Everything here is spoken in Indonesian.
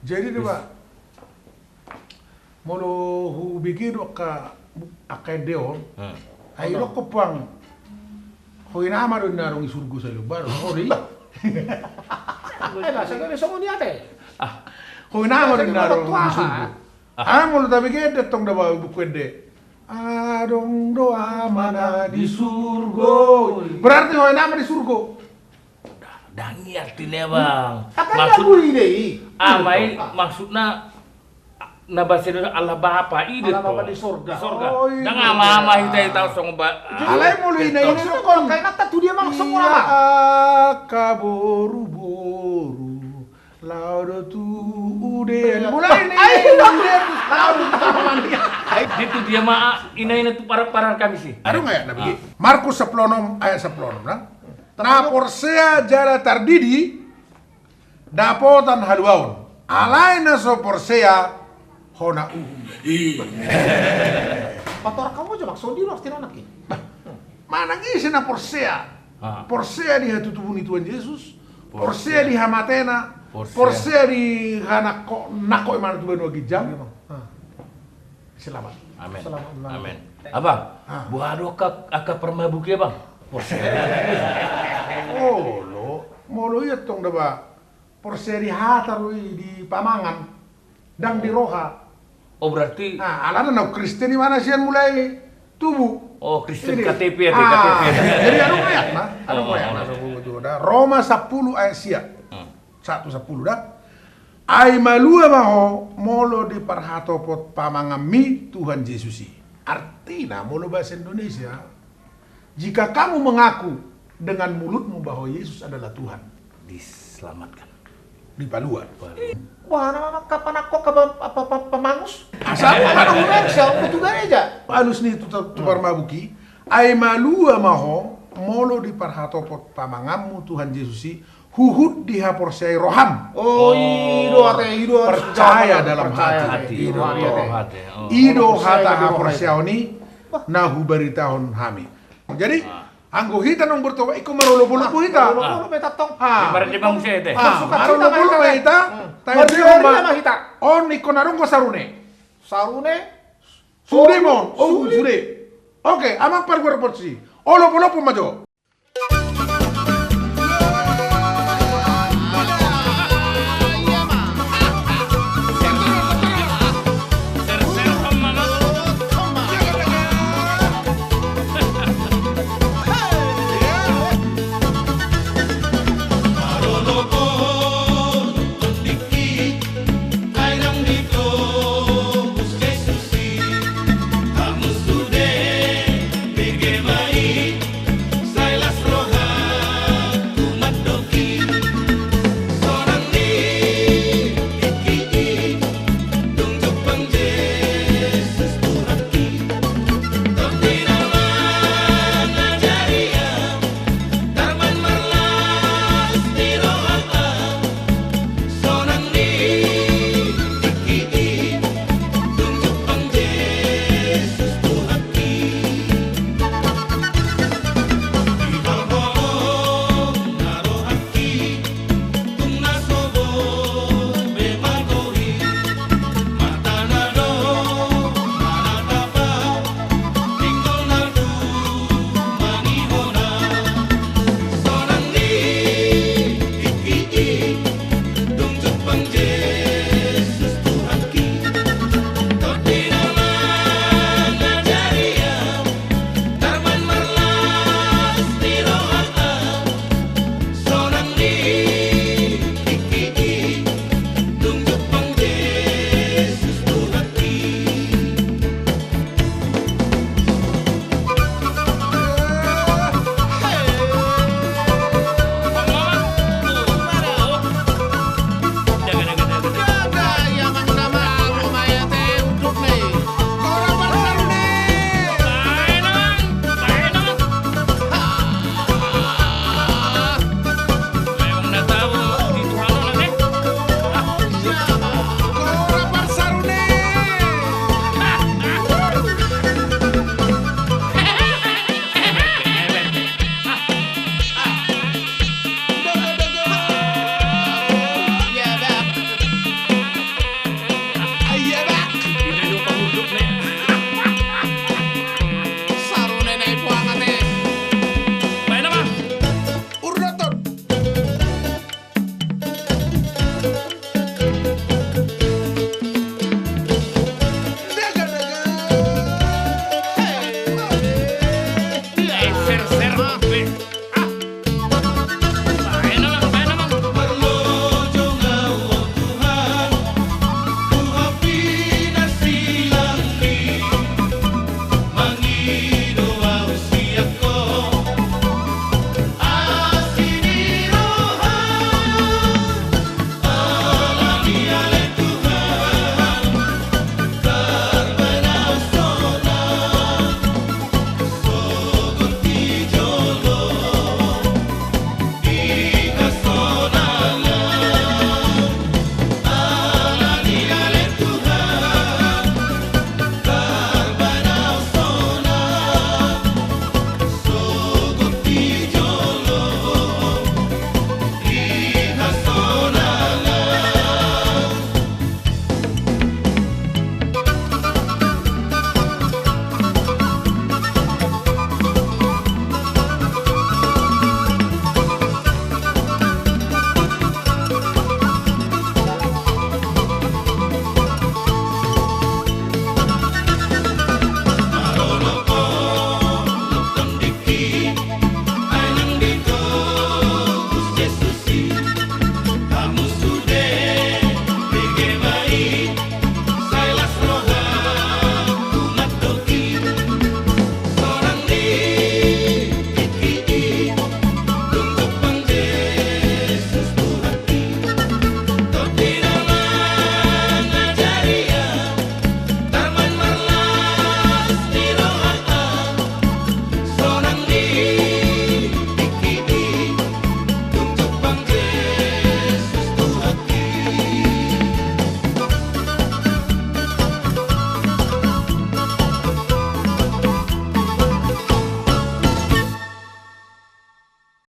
Jadi dia Pak, molo hu bikin akai deon, ayo lo kopang, hoi nama do narong isurgo sa lubar, hoi. Lah sa kami songo niya te. Hoi nama do narong isurgo. Molo tapi gede tong da bawa buku de. Adong doa mana di surgo. Berarti hoi nama di surgo. Dangi artinya bang. Akan lagu ide. Maksudnya nabasir Allah Bapa ide Allah to. Bapa di surga. Oh, iya. Dang ama hita tahu song Alay mo ini Maksudnya kalau kayak nata tuh dia mang semua Iya, lama. kaboru-boru laudo tu ude mulai nih Itu dia mah ina tuh parang kami sih. aduh nggak ya nabi Markus 10 ayat 10 nah porsea jara tardidi dapotan haluaun alaina so porsea hona Pator kamu aja maksud dia pasti anak ini. mana gisi na porsea porsea di hatutubun Tuhan Yesus porsea di hamatena porsea di hanako nako mana tuh benu jam selamat Amin. Selamat. Amin. Abang, buado aka perma buki bang. oh lo iya tong daba porsea di hatar di Pamangan dan di Roha Oh berarti alana na Kristen di mana sih mulai tubuh Kristen Ini. KTP ya KTP. Jadi ada ayat nah, Roma 10 ayat sia. 1:10 dah. Ai malua maho molo di parhatopot pamangami Tuhan Yesusi. Artinya molo bahasa Indonesia, jika kamu mengaku dengan mulutmu bahwa Yesus adalah Tuhan, Diselamatkan. di paluan. Wah, nama kapan aku ke pemangus? Asal Mana udah siapa butuh aja. alus ni tu parmabuki. Ai malua maho molo di parhatopot pamangamu Tuhan Yesusi. Huhud dihaporsai roham. Oh, ido Percaya dalam hati. Ido hata haporsiaoni nahu baritahon hami. Jadi anggo hita nong bertoba iku marolo-lolo hita. Lu beta tong. Ibarat di bang saya teh. Marolo-lolo hita. Hita. On iko narong ko sarune. Sarune. Sude mon. Oh sude. Oke, amak par gua reporsi. Olo-olo majo.